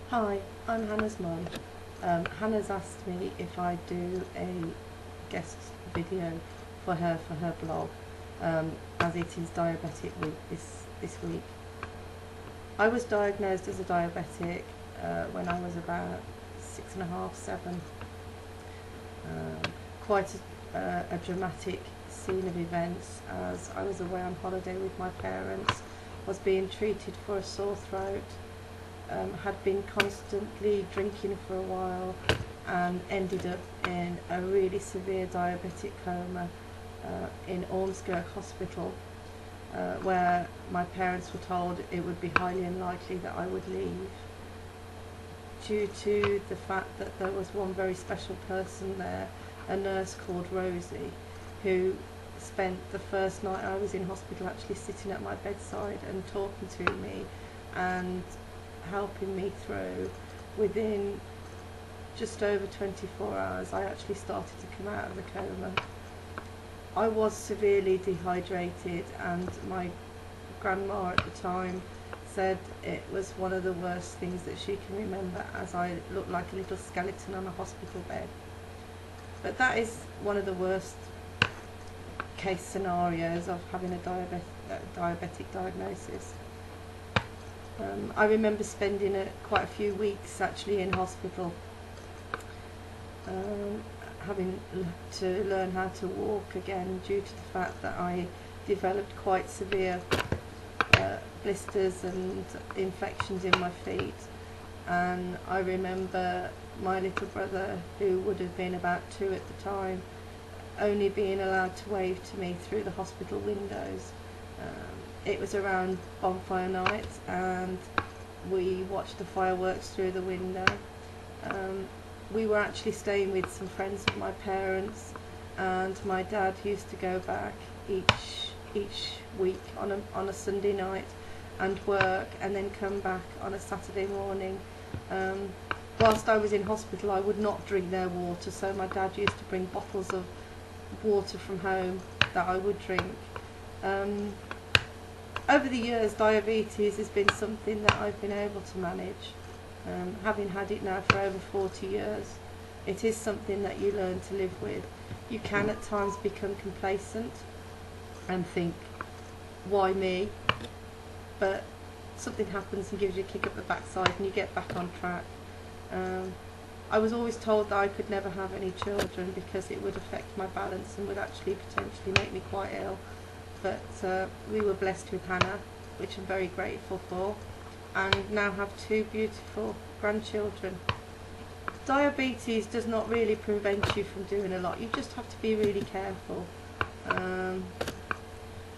Hi, I'm Hannah's mum. Hannah's asked me if I do a guest video for her blog, as it is diabetic week this week. I was diagnosed as a diabetic when I was about 6.5, 7. Quite a dramatic scene of events, as I was away on holiday with my parents, was being treated for a sore throat, had been constantly drinking for a while, and ended up in a really severe diabetic coma in Ormskirk Hospital, where my parents were told it would be highly unlikely that I would leave, due to the fact that there was one very special person there, a nurse called Rosie, who spent the first night I was in hospital actually sitting at my bedside and talking to me and helping me through. Within just over 24 hours I actually started to come out of the coma. I was severely dehydrated, and my grandma at the time said it was one of the worst things that she can remember, as I looked like a little skeleton on a hospital bed. But that is one of the worst case scenarios of having a diabetic diagnosis. I remember spending quite a few weeks actually in hospital, having to learn how to walk again, due to the fact that I developed quite severe blisters and infections in my feet. And I remember my little brother, who would have been about 2 at the time, only being allowed to wave to me through the hospital windows. It was around bonfire night, and we watched the fireworks through the window. We were actually staying with some friends of my parents, and my dad used to go back each week on a Sunday night and work, and then come back on a Saturday morning. Whilst I was in hospital, I would not drink their water, so my dad used to bring bottles of water from home that I would drink. Over the years, diabetes has been something that I've been able to manage. Having had it now for over 40 years, it is something that you learn to live with. You can at times become complacent and think, why me? But something happens and gives you a kick up the backside, and you get back on track. I was always told that I could never have any children because it would affect my balance and would actually potentially make me quite ill. But we were blessed with Hannah, which I'm very grateful for, and now have 2 beautiful grandchildren. Diabetes does not really prevent you from doing a lot. You just have to be really careful.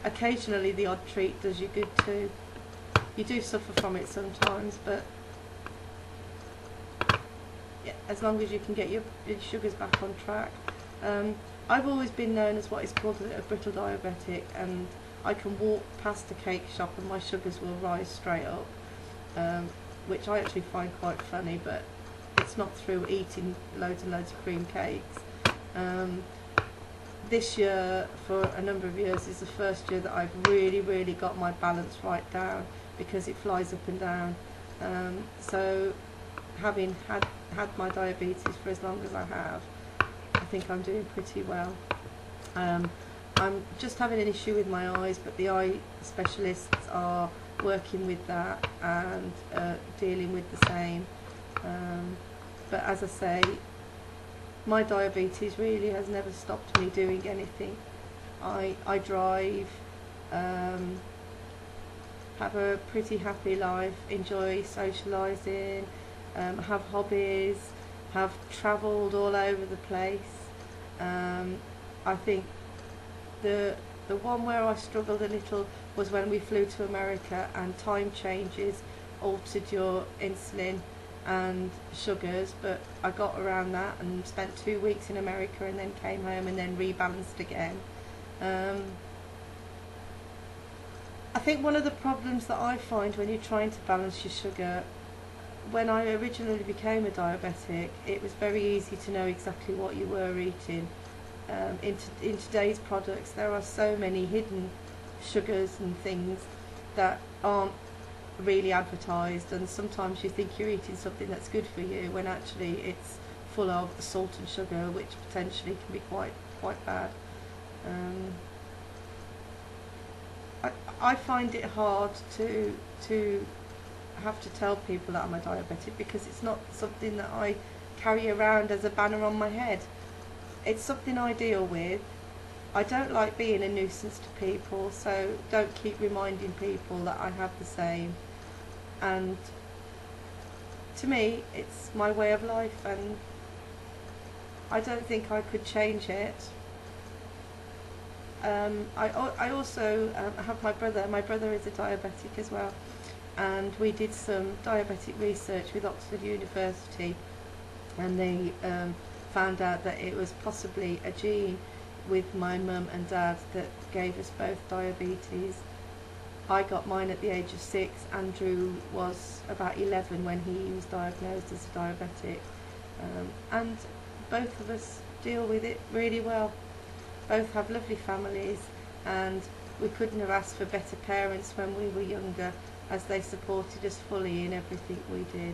Occasionally the odd treat does you good too. You do suffer from it sometimes, but yeah, as long as you can get your sugars back on track. I've always been known as what is called a brittle diabetic, and I can walk past a cake shop and my sugars will rise straight up, which I actually find quite funny, but it's not through eating loads and loads of cream cakes. This year, for a number of years, is the first year that I've really got my balance right down, because it flies up and down. So having had my diabetes for as long as I have, I think I'm doing pretty well. I'm just having an issue with my eyes, but the eye specialists are working with that and dealing with the same. But as I say, my diabetes really has never stopped me doing anything. I drive, have a pretty happy life, enjoy socialising, have hobbies, have travelled all over the place. I think the one where I struggled a little was when we flew to America, and time changes altered your insulin and sugars, but I got around that and spent 2 weeks in America and then came home and then rebalanced again. I think one of the problems that I find when you're trying to balance your sugar, when I originally became a diabetic, it was very easy to know exactly what you were eating. In today's products, there are so many hidden sugars and things that aren't really advertised, and sometimes you think you're eating something that's good for you when actually it's full of salt and sugar, which potentially can be quite bad. Um, I find it hard to have to tell people that I'm a diabetic, because it's not something that I carry around as a banner on my head. It's something I deal with. I don't like being a nuisance to people, so don't keep reminding people that I have the same. And to me, it's my way of life, and I don't think I could change it. I also have my brother. My brother is a diabetic as well, and we did some diabetic research with Oxford University, and they found out that it was possibly a gene with my mum and dad that gave us both diabetes. I got mine at the age of 6. Andrew was about 11 when he was diagnosed as a diabetic, and both of us deal with it really well. Both have lovely families, and we couldn't have asked for better parents when we were younger, as they supported us fully in everything we did.